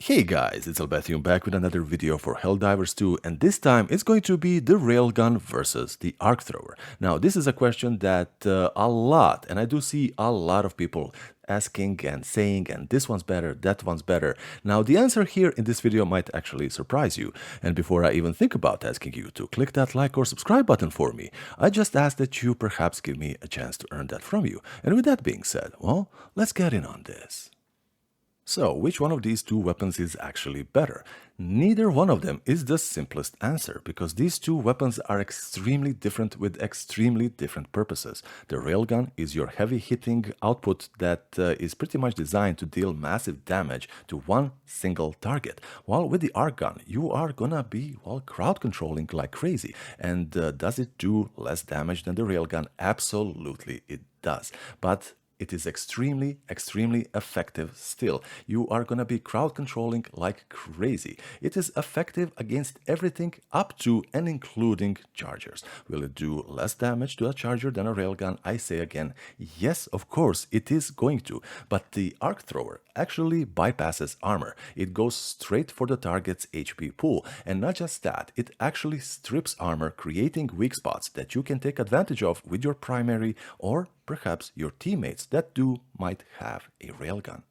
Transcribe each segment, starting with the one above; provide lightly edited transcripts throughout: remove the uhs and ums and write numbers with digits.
Hey guys, it's Albathium back with another video for Helldivers 2, and this time it's going to be the Railgun versus the Arc Thrower. Now this is a question that a lot, and I do see a lot of people asking and saying, and this one's better, that one's better. Now the answer here in this video might actually surprise you, and before I even think about asking you to click that like or subscribe button for me, I just ask that you perhaps give me a chance to earn that from you. And with that being said, well, let's get in on this. So, which one of these two weapons is actually better? Neither one of them is the simplest answer, because these two weapons are extremely different with extremely different purposes. The Railgun is your heavy-hitting output that is pretty much designed to deal massive damage to one single target, while with the Arc Gun, you are gonna be, well, crowd controlling like crazy. And does it do less damage than the Railgun? Absolutely it does. But it is extremely effective still. You are gonna be crowd controlling like crazy. It is effective against everything up to and including chargers. Will it do less damage to a charger than a railgun? I say again, yes, of course it is going to, but the Arc Thrower actually bypasses armor. It goes straight for the target's HP pool, and not just that, it actually strips armor, creating weak spots that you can take advantage of with your primary or perhaps your teammates that might have a railgun.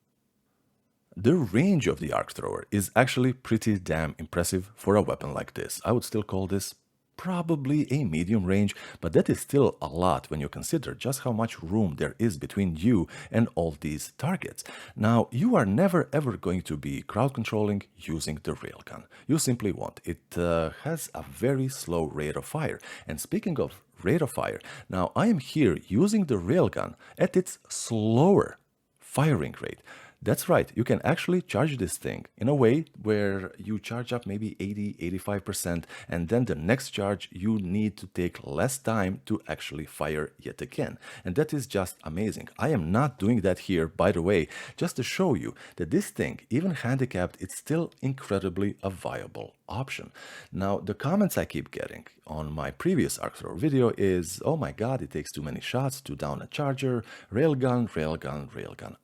The range of the Arc Thrower is actually pretty damn impressive for a weapon like this. I would still call this probably a medium range, but that is still a lot when you consider just how much room there is between you and all these targets. Now, you are never ever going to be crowd controlling using the railgun. You simply won't. It has a very slow rate of fire. And speaking of rate of fire, now I am here using the railgun at its slower firing rate. That's right, you can actually charge this thing in a way where you charge up maybe 80-85%, and then the next charge you need to take less time to actually fire yet again. And that is just amazing. I am not doing that here, by the way, just to show you that this thing, even handicapped, it's still incredibly a viable option. Now, the comments I keep getting on my previous Arc Thrower video is, oh my god, it takes too many shots to down a charger, railgun, railgun, railgun.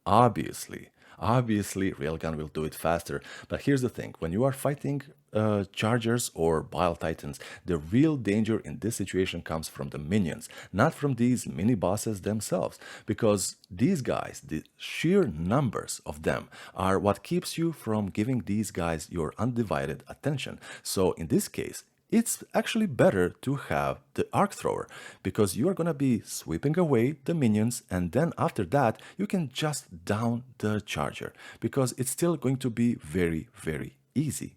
Obviously, Railgun will do it faster, but here's the thing, when you are fighting chargers or bile titans, the real danger in this situation comes from the minions, not from these mini bosses themselves, because these guys, the sheer numbers of them, are what keeps you from giving these guys your undivided attention. So in this case, it's actually better to have the Arc Thrower, because you are going to be sweeping away the minions, and then after that you can just down the charger, because it's still going to be very easy.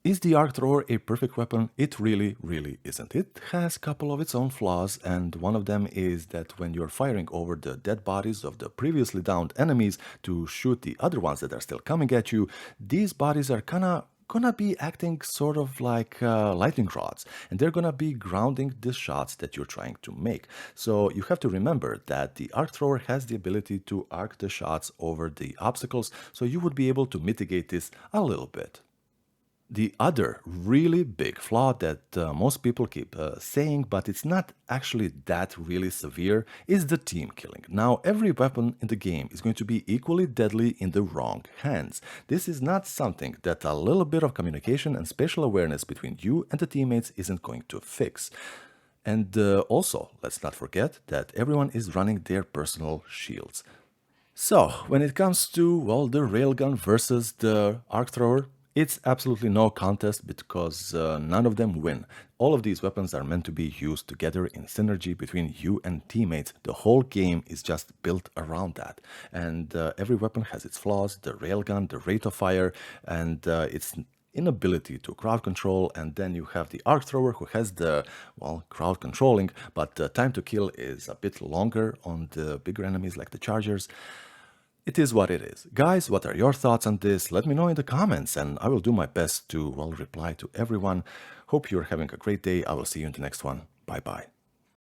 Is the Arc Thrower a perfect weapon? It really isn't. It has a couple of its own flaws, and one of them is that when you're firing over the dead bodies of the previously downed enemies to shoot the other ones that are still coming at you, these bodies are gonna be acting sort of like lightning rods, and they're gonna be grounding the shots that you're trying to make. So you have to remember that the Arc Thrower has the ability to arc the shots over the obstacles, so you would be able to mitigate this a little bit. The other really big flaw that most people keep saying, but it's not actually that really severe, is the team killing. Now, every weapon in the game is going to be equally deadly in the wrong hands. This is not something that a little bit of communication and spatial awareness between you and the teammates isn't going to fix. And also, let's not forget that everyone is running their personal shields. So, when it comes to, well, the Railgun versus the Arc Thrower, it's absolutely no contest, because none of them win. All of these weapons are meant to be used together in synergy between you and teammates. The whole game is just built around that. And every weapon has its flaws, the railgun, the rate of fire, and its inability to crowd control. And then you have the Arc Thrower, who has the, well, crowd controlling, but the time to kill is a bit longer on the bigger enemies like the chargers. It is what it is. Guys, what are your thoughts on this? Let me know in the comments, and I will do my best to, well, reply to everyone. Hope you're having a great day. I will see you in the next one. Bye-bye.